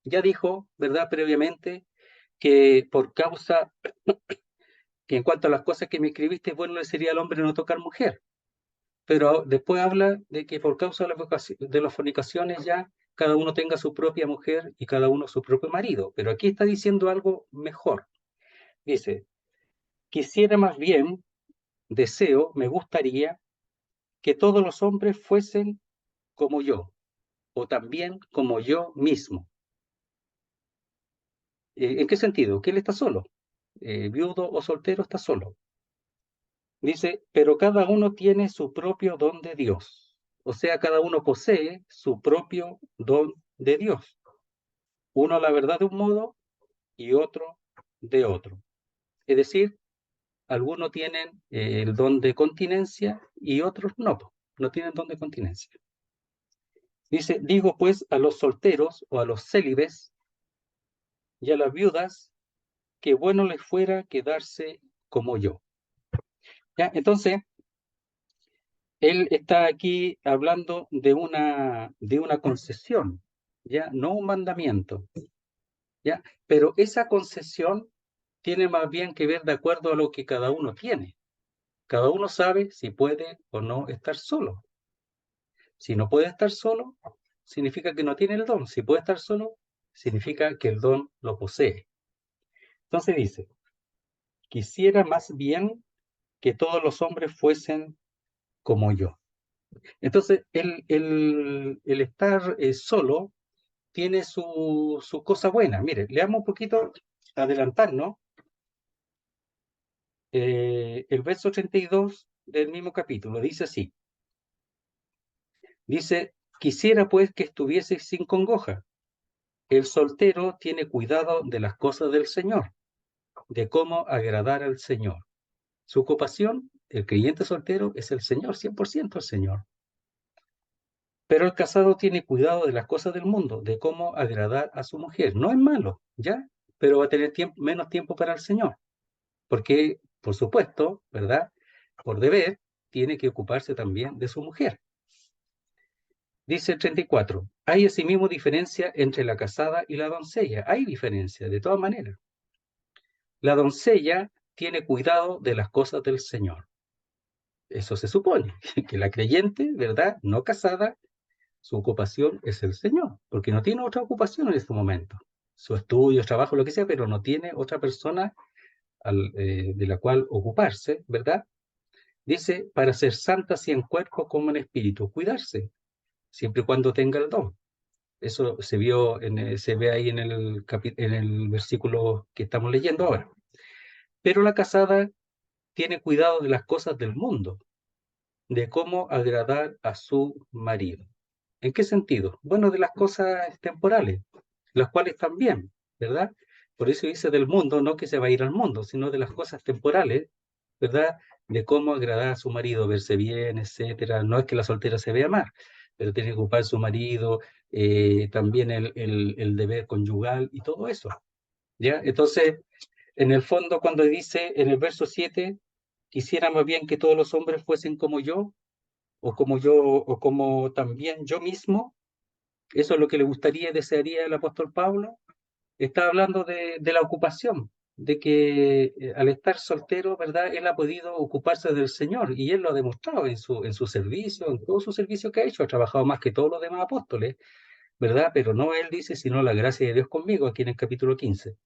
Ya dijo, ¿verdad? Previamente, que por causa, que en cuanto a las cosas que me escribiste, bueno le sería al hombre no tocar mujer. Pero después habla de que por causa de las fornicaciones ya cada uno tenga su propia mujer y cada uno su propio marido. Pero aquí está diciendo algo mejor. Dice, quisiera más bien, deseo, me gustaría que todos los hombres fuesen como yo, o también como yo mismo. ¿En qué sentido? Que él está solo. Viudo o soltero está solo. Dice, pero cada uno tiene su propio don de Dios. O sea, cada uno posee su propio don de Dios. Uno la verdad de un modo y otro de otro. Es decir, algunos tienen el don de continencia y otros no tienen don de continencia. Dice, digo pues a los solteros o a los célibes y a las viudas que bueno les fuera quedarse como yo. ¿Ya? Entonces, él está aquí hablando de una concesión, ¿ya? No un mandamiento, ¿ya? Pero esa concesión tiene más bien que ver de acuerdo a lo que cada uno tiene. Cada uno sabe si puede o no estar solo. Si no puede estar solo, significa que no tiene el don. Si puede estar solo, significa que el don lo posee. Entonces dice, quisiera más bien que todos los hombres fuesen como yo. Entonces, el estar solo tiene su cosa buena. Mire, leamos un poquito, adelantarnos, el verso 32 del mismo capítulo. Dice así. Dice, quisiera pues que estuvieseis sin congoja. El soltero tiene cuidado de las cosas del Señor, de cómo agradar al Señor. Su ocupación, el creyente soltero, es el Señor, 100% el Señor. Pero el casado tiene cuidado de las cosas del mundo, de cómo agradar a su mujer. No es malo, ¿ya? Pero va a tener menos tiempo para el Señor. Porque, por supuesto, ¿verdad? Por deber, tiene que ocuparse también de su mujer. Dice el 34, hay asimismo diferencia entre la casada y la doncella. Hay diferencia, de todas maneras. La doncella tiene cuidado de las cosas del Señor. Eso se supone, que la creyente, ¿verdad? No casada, su ocupación es el Señor, porque no tiene otra ocupación en este momento. Su estudio, trabajo, lo que sea, pero no tiene otra persona de la cual ocuparse, ¿verdad? Dice, para ser santa así en cuerpo como en espíritu, cuidarse, siempre y cuando tenga el don. Eso se ve ahí en el versículo que estamos leyendo ahora. Pero la casada tiene cuidado de las cosas del mundo, de cómo agradar a su marido. ¿En qué sentido? Bueno, de las cosas temporales, las cuales también, ¿verdad? Por eso dice del mundo, no que se va a ir al mundo, sino de las cosas temporales, ¿verdad? De cómo agradar a su marido, verse bien, etcétera. No es que la soltera se vea mal, pero tiene que ocupar su marido, también el deber conyugal y todo eso, ¿ya? Entonces, en el fondo, cuando dice en el verso 7, quisiera más bien que todos los hombres fuesen como yo, o como también yo mismo, eso es lo que le gustaría y desearía el apóstol Pablo. Está hablando de la ocupación, de que al estar soltero, ¿verdad? Él ha podido ocuparse del Señor y él lo ha demostrado en su servicio, en todo su servicio que ha hecho. Ha trabajado más que todos los demás apóstoles, ¿verdad? Pero no él dice, sino la gracia de Dios conmigo, aquí en el capítulo 15.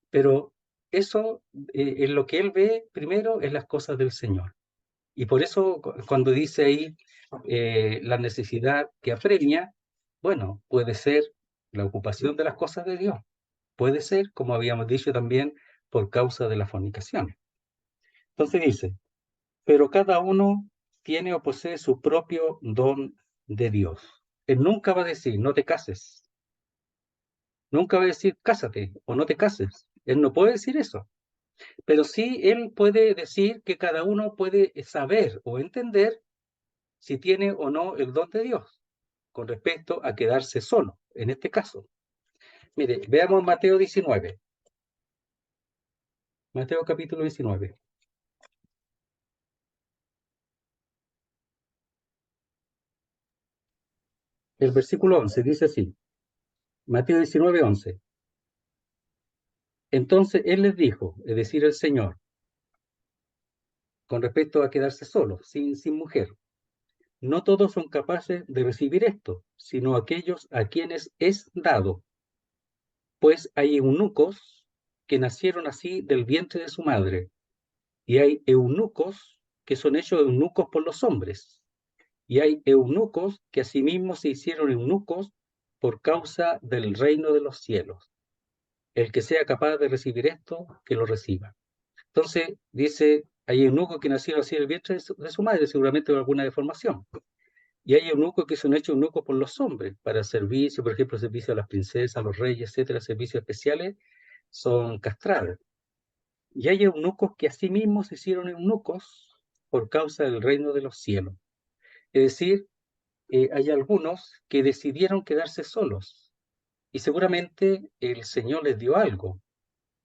Pero eso, en lo que él ve primero, es las cosas del Señor. Y por eso cuando dice ahí la necesidad que apremia, bueno, puede ser la ocupación de las cosas de Dios. Puede ser, como habíamos dicho también, por causa de la fornicación. Entonces dice, pero cada uno tiene o posee su propio don de Dios. Él nunca va a decir, no te cases. Nunca va a decir, cásate o no te cases. Él no puede decir eso. Pero sí, él puede decir que cada uno puede saber o entender si tiene o no el don de Dios con respecto a quedarse solo, en este caso. Mire, veamos Mateo 19. Mateo capítulo 19. El versículo 11 dice así. Mateo 19, 11. Entonces él les dijo, es decir, el Señor, con respecto a quedarse solo, sin mujer. No todos son capaces de recibir esto, sino aquellos a quienes es dado. Pues hay eunucos que nacieron así del vientre de su madre, y hay eunucos que son hechos eunucos por los hombres, y hay eunucos que asimismo se hicieron eunucos por causa del reino de los cielos. El que sea capaz de recibir esto, que lo reciba. Entonces, dice, hay eunucos que nacieron así del vientre de su madre, seguramente con alguna deformación. Y hay eunucos que son hechos eunucos por los hombres, para servicio, por ejemplo, servicio a las princesas, a los reyes, etcétera, servicios especiales, son castrados. Y hay eunucos que asimismo se hicieron eunucos por causa del reino de los cielos. Es decir, hay algunos que decidieron quedarse solos y seguramente el Señor les dio algo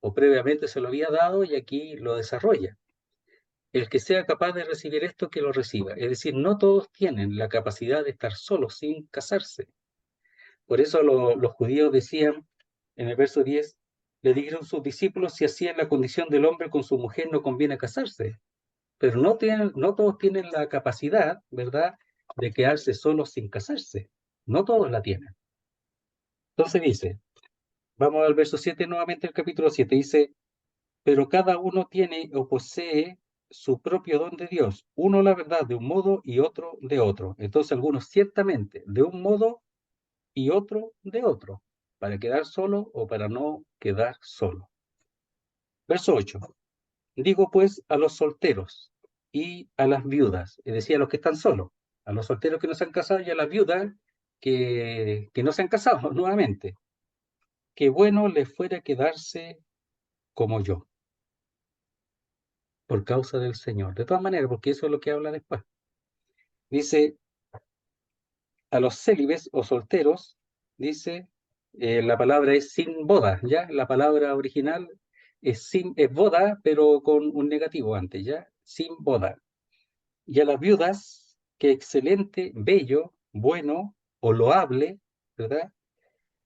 o previamente se lo había dado y aquí lo desarrolla. El que sea capaz de recibir esto, que lo reciba. Es decir, no todos tienen la capacidad de estar solos sin casarse. Por eso los judíos decían en el verso 10, le dijeron sus discípulos, si así es la condición del hombre con su mujer, no conviene casarse. Pero no todos tienen la capacidad, ¿verdad?, de quedarse solos sin casarse. No todos la tienen. Entonces dice, vamos al verso 7 nuevamente, el capítulo 7, dice, pero cada uno tiene o posee su propio don de Dios, uno la verdad de un modo y otro de otro. Entonces algunos ciertamente de un modo y otro de otro, para quedar solo o para no quedar solo. Verso 8. Digo pues a los solteros y a las viudas, es decir, a los que están solos, a los solteros que no se han casado y a las viudas que no se han casado nuevamente, que bueno les fuera quedarse como yo, por causa del Señor. De todas maneras, porque eso es lo que habla después. Dice, a los célibes o solteros, dice, la palabra es sin boda, ¿ya? La palabra original es boda, pero con un negativo antes, ¿ya? Sin boda. Y a las viudas, que excelente, bello, bueno o loable, ¿verdad?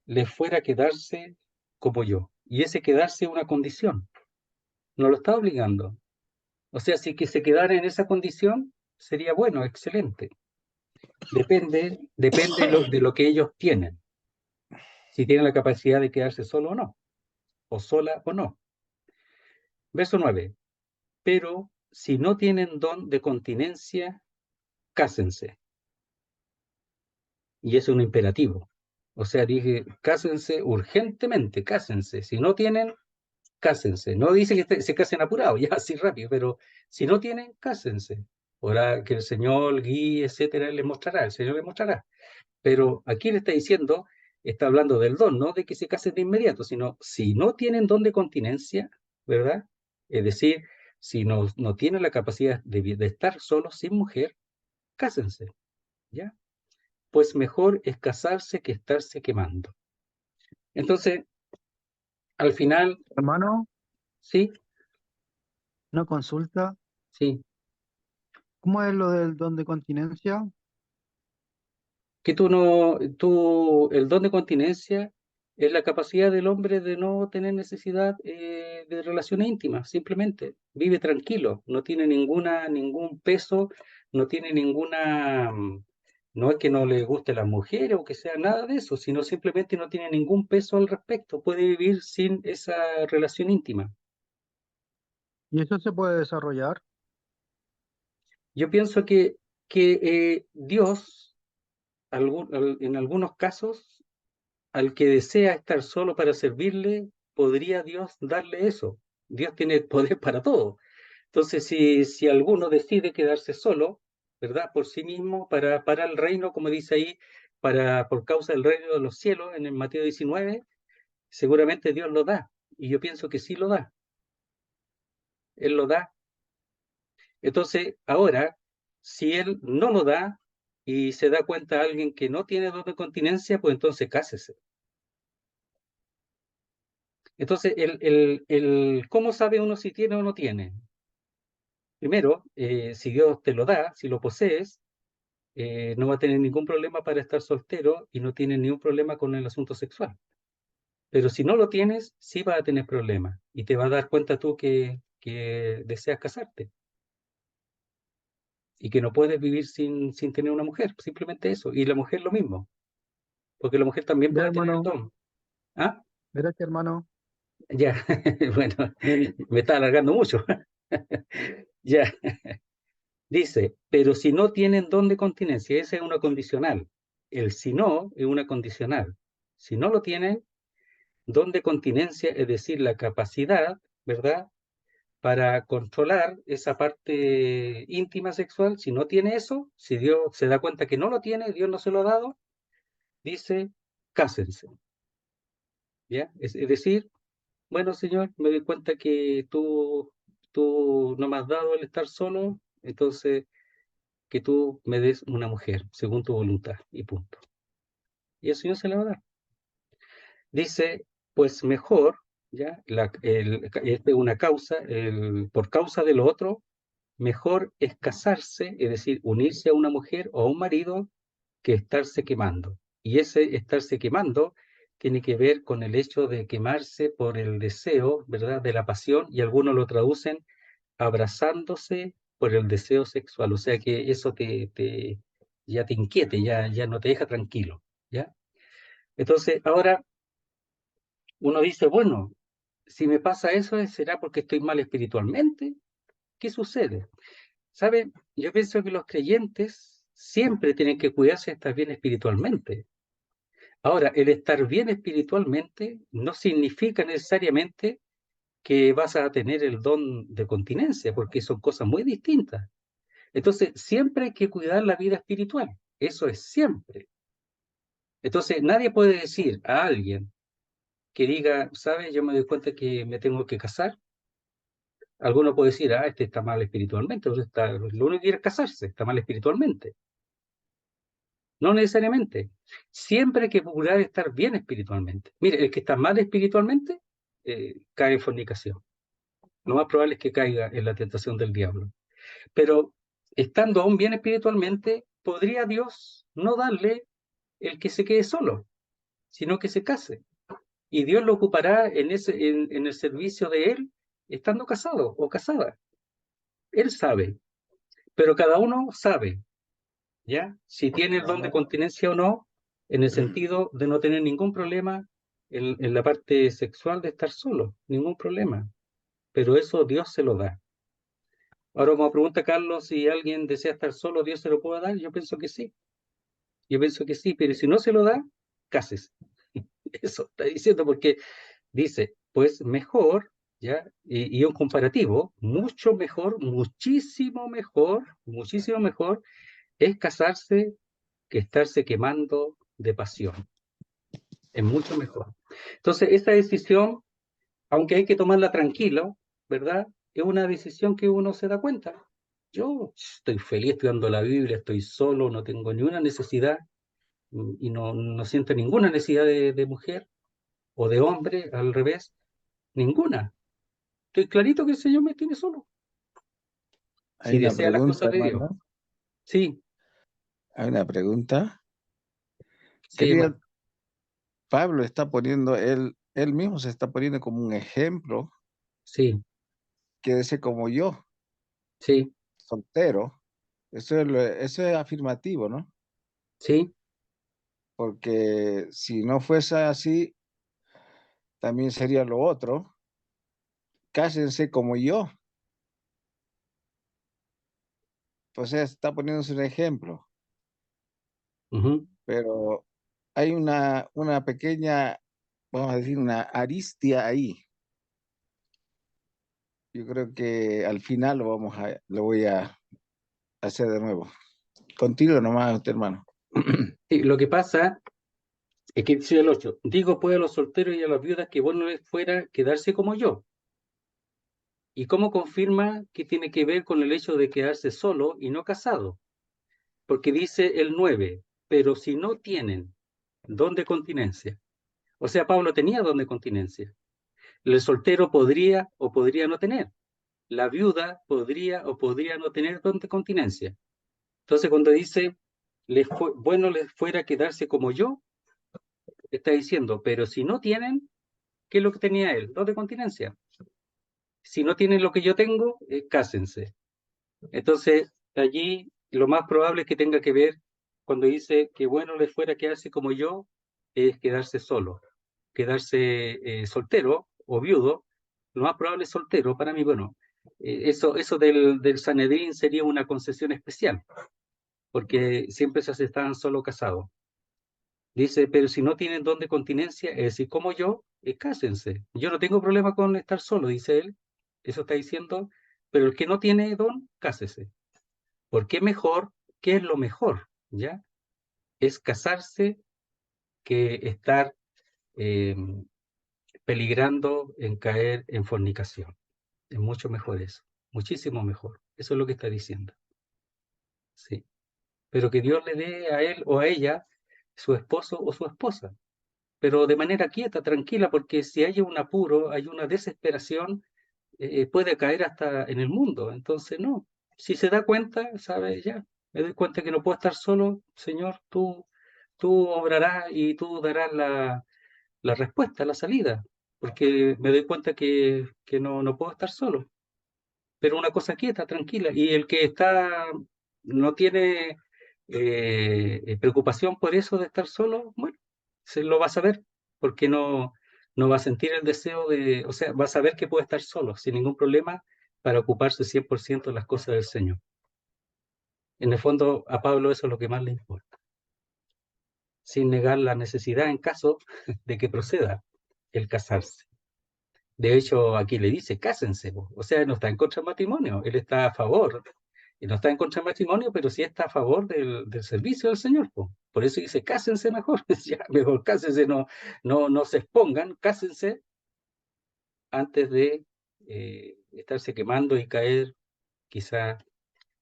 Les fuera quedarse como yo. Y ese quedarse es una condición, no lo está obligando. O sea, si que se quedara en esa condición, sería bueno, excelente. Depende de lo que ellos tienen, si tienen la capacidad de quedarse solo o no, o sola o no. Verso 9. Pero si no tienen don de continencia, cásense. Y eso es un imperativo. O sea, dije, cásense urgentemente, cásense. Si no tienen, cásense. No dice que se casen apurados, ya así rápido, pero si no tienen, cásense. Ahora que el Señor guíe, etcétera, les mostrará, el Señor les mostrará. Pero aquí le está diciendo, está hablando del don, no de que se casen de inmediato, sino si no tienen don de continencia, ¿verdad? Es decir, si no tienen la capacidad de estar solos sin mujer, cásense, ¿ya? Pues mejor es casarse que estarse quemando. Entonces, al final, Hermano, sí, una consulta. sí, ¿Cómo es lo del don de continencia? que tú no, tú, el don de continencia es la capacidad del hombre de no tener necesidad de relaciones íntimas, simplemente vive tranquilo, no tiene ningún peso, no tiene no es que no le guste las mujeres o que sea nada de eso, sino simplemente no tiene ningún peso al respecto, puede vivir sin esa relación íntima. ¿Y eso se puede desarrollar? Yo pienso que Dios, en algunos casos, al que desea estar solo para servirle, podría Dios darle eso. Dios tiene poder para todo. Entonces, si alguno decide quedarse solo, ¿verdad? Por sí mismo, para el reino, como dice ahí, por causa del reino de los cielos, en el Mateo 19, seguramente Dios lo da. Y yo pienso que sí lo da. Él lo da. Entonces, ahora, si Él no lo da y se da cuenta a alguien que no tiene don de continencia, pues entonces cásese. Entonces, ¿cómo sabe uno si tiene o no tiene? Primero, si Dios te lo da, si lo posees, no va a tener ningún problema para estar soltero y no tiene ningún problema con el asunto sexual. Pero si no lo tienes, sí vas a tener problemas y te vas a dar cuenta tú que deseas casarte y que no puedes vivir sin tener una mujer, simplemente eso. Y la mujer lo mismo, porque la mujer también Ya, puede tener el hermano. don. ¿Ah? Gracias, hermano. Ya, bueno, me está alargando mucho. Ya. Dice, pero si no tienen don de continencia, esa es una condicional. El si no es una condicional. Si no lo tienen, don de continencia, es decir, la capacidad, ¿verdad? Para controlar esa parte íntima sexual, si no tiene eso, si Dios se da cuenta que no lo tiene, Dios no se lo ha dado, dice, cásense, ¿ya? Es decir, bueno, Señor, me doy cuenta que tú no me has dado el estar solo, entonces que tú me des una mujer según tu voluntad y punto. Y el Señor se la va a dar. Dice, pues mejor, ya, es una causa, por causa de lo otro, mejor es casarse, es decir, unirse a una mujer o a un marido que estarse quemando. Y ese estarse quemando tiene que ver con el hecho de quemarse por el deseo, ¿verdad?, de la pasión, y algunos lo traducen abrazándose por el deseo sexual, o sea que eso ya te inquiete, ya no te deja tranquilo, ¿ya? Entonces, ahora uno dice, bueno, si me pasa eso, ¿será porque estoy mal espiritualmente? ¿qué sucede? ¿Sabe? Yo pienso que los creyentes siempre tienen que cuidarse de estar bien espiritualmente. Ahora, el estar bien espiritualmente no significa necesariamente que vas a tener el don de continencia, porque son cosas muy distintas. Entonces, siempre hay que cuidar la vida espiritual. Eso es siempre. Entonces, nadie puede decir a alguien que diga, ¿sabes? Yo me doy cuenta que me tengo que casar. Alguno puede decir, ah, este está mal espiritualmente, lo único que quiere es casarse, está mal espiritualmente. No necesariamente. Siempre hay que procurar estar bien espiritualmente. Mire, el que está mal espiritualmente cae en fornicación. Lo más probable es que caiga en la tentación del diablo. Pero estando aún bien espiritualmente, podría Dios no darle el que se quede solo, sino que se case. Y Dios lo ocupará en el servicio de él, estando casado o casada. Él sabe, pero cada uno sabe, ¿ya? Si tiene el don de continencia o no, en el sentido de no tener ningún problema en la parte sexual de estar solo, ningún problema. Pero eso Dios se lo da. Ahora, como pregunta Carlos, si alguien desea estar solo, ¿Dios se lo puede dar? Yo pienso que sí. Yo pienso que sí, pero si no se lo da, cáses. Eso está diciendo porque dice, pues mejor, ¿ya? Y un comparativo, mucho mejor, muchísimo mejor es casarse que estarse quemando de pasión. Es mucho mejor. Entonces, esa decisión, aunque hay que tomarla tranquilo, ¿verdad? Es una decisión que uno se da cuenta. Yo estoy feliz estudiando la Biblia, estoy solo, no tengo ni una necesidad y no siento ninguna necesidad de mujer o de hombre, al revés, ninguna. Estoy clarito que el Señor me tiene solo. Hay Si una desea las pregunta, cosas de Dios. hermano. Sí, Hay una pregunta. sí, Quería, hermano. Pablo está poniendo, él mismo se está poniendo como un ejemplo, Sí, que dice como yo, sí, soltero. Eso es afirmativo, ¿no? sí. Porque si no fuese así, también sería lo otro. Cásense como yo. Pues está poniéndose un ejemplo. Ujú. Pero hay una pequeña, vamos a decir, una aristia ahí. Yo creo que al final lo voy a hacer de nuevo. Contigo nomás, usted, hermano. Sí, lo que pasa es que dice el 8, digo pues a los solteros y a las viudas que bueno les fuera quedarse como yo. ¿Y cómo confirma que tiene que ver con el hecho de quedarse solo y no casado? Porque dice el 9, pero si no tienen don de continencia. O sea, Pablo tenía don de continencia. El soltero podría o podría no tener. La viuda podría o podría no tener don de continencia. Entonces, cuando dice, bueno les fuera quedarse como yo, está diciendo, pero si no tienen, ¿qué es lo que tenía él? Don de continencia. Si no tienen lo que yo tengo, cásense. Entonces, allí lo más probable es que tenga que ver cuando dice que bueno les fuera quedarse como yo, es quedarse solo, quedarse soltero o viudo. Lo más probable es soltero. Para mí, bueno, eso del Sanedrín sería una concesión especial, porque siempre se estaban solo casados. Dice, pero si no tienen don de continencia, es decir, como yo, cásense. Yo no tengo problema con estar solo, dice él. Eso está diciendo, pero el que no tiene don, cásese. ¿Por qué mejor? ¿Qué es lo mejor? ¿Ya? Es casarse que estar eh, peligrando en caer en fornicación. Es mucho mejor eso, muchísimo mejor. Eso es lo que está diciendo. Sí. Pero que Dios le dé a él o a ella su esposo o su esposa, pero de manera quieta, tranquila, porque si hay un apuro, hay una desesperación, puede caer hasta en el mundo. Entonces, no. Si se da cuenta, sabe, ya, me doy cuenta que no puedo estar solo, Señor, tú obrarás y tú darás la respuesta, la salida, porque me doy cuenta que no puedo estar solo. Pero una cosa quieta, tranquila. Y el que no tiene preocupación por eso de estar solo, bueno, se lo va a saber, porque no va a sentir el deseo o sea, va a saber que puede estar solo, sin ningún problema, para ocuparse 100% de las cosas del Señor. En el fondo, a Pablo eso es lo que más le importa, sin negar la necesidad en caso de que proceda el casarse. De hecho, aquí le dice, cásense, po. O sea, no está en contra del matrimonio, él está a favor, y no está en contra del matrimonio, pero sí está a favor del servicio del Señor, po. Por eso dice, cásense mejor, ya, mejor cásense, no se expongan, cásense antes de estarse quemando y caer quizá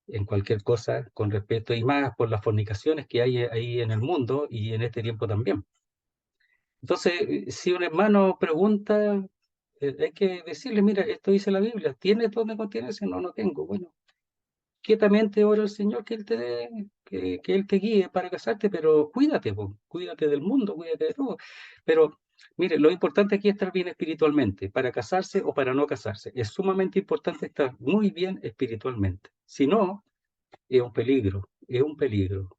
en cualquier cosa con respecto, y más por las fornicaciones que hay ahí en el mundo y en este tiempo también. Entonces, si un hermano pregunta, hay que decirle, mira, esto dice la Biblia, ¿tienes dónde continencia? No, no tengo. Bueno, quietamente ora al Señor que Él te dé, que Él te guíe para casarte, pero cuídate, po, cuídate del mundo, cuídate de todo. Pero, mire, lo importante aquí es estar bien espiritualmente, para casarse o para no casarse. Es sumamente importante estar muy bien espiritualmente. Si no, es un peligro, es un peligro.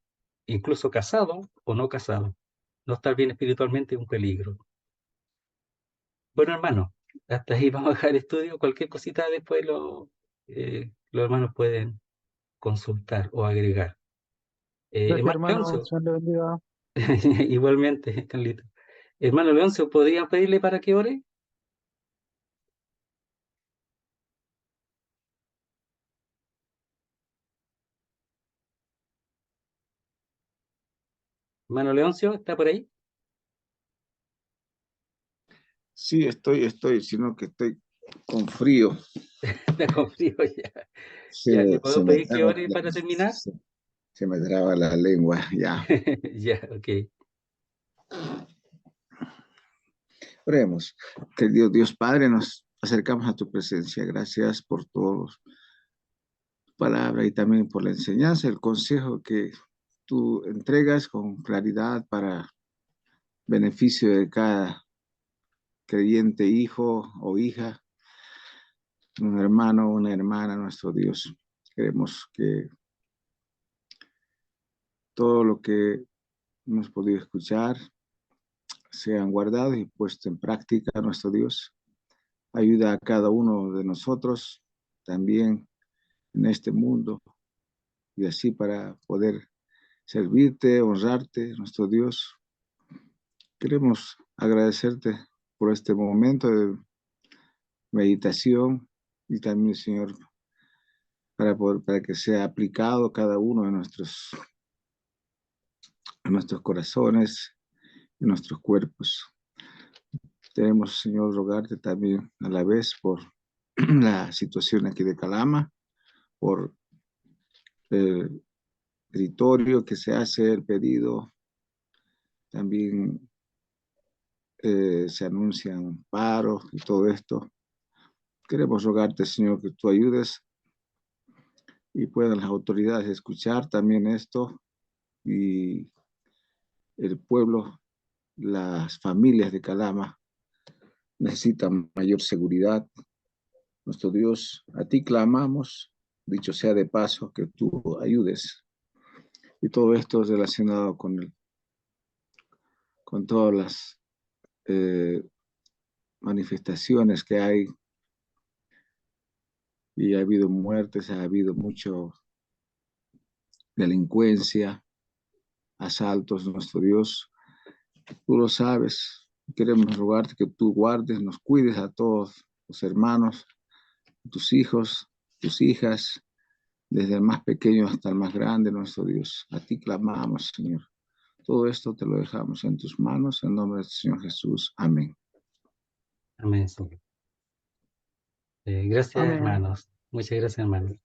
Incluso casado o no casado. No estar bien espiritualmente es un peligro. Bueno, hermano, hasta ahí vamos a dejar el estudio. Cualquier cosita después los hermanos pueden consultar o agregar. Gracias, Hermano hermano. Leoncio, Señor le bendiga. igualmente, Carlito. Hermano Leoncio, ¿podrían pedirle para que ore? Hermano Leoncio, ¿está por ahí? Sí, estoy, sino que estoy con frío. Está con frío ya. Se, Ya, ¿le se puedo me pedir que traba ore para terminar? se me traba la lengua, ya. Ya, ok. Oremos. Querido Dios Padre, nos acercamos a tu presencia. Gracias por todas tu palabra y también por la enseñanza, el consejo que tú entregas con claridad para beneficio de cada creyente hijo o hija, un hermano, una hermana, nuestro Dios. Queremos que todo lo que hemos podido escuchar sean guardados y puestos en práctica, nuestro Dios. Ayuda a cada uno de nosotros también en este mundo y así para poder servirte, honrarte, nuestro Dios. Queremos agradecerte por este momento de meditación y también, Señor, para que sea aplicado cada uno de nuestros corazones y nuestros cuerpos. Queremos, Señor, rogarte también a la vez por la situación aquí de Calama, por el territorio que se hace el pedido. También se anuncian paros y todo esto. Queremos rogarte, Señor, que tú ayudes y puedan las autoridades escuchar también esto y el pueblo, las familias de Calama necesitan mayor seguridad. Nuestro Dios, a ti clamamos, dicho sea de paso, que tú ayudes. Y todo esto es relacionado con todas las eh, manifestaciones que hay y ha habido muertes, ha habido mucho delincuencia, asaltos, nuestro Dios, tú lo sabes. Queremos rogarte que tú guardes, nos cuides a todos los hermanos, tus hijos, tus hijas, desde el más pequeño hasta el más grande, nuestro Dios. A ti clamamos, Señor. Todo esto te lo dejamos en tus manos, en nombre del Señor Jesús. Amén. Amén, Señor. Gracias, Amén. hermanos. Muchas gracias, hermanos.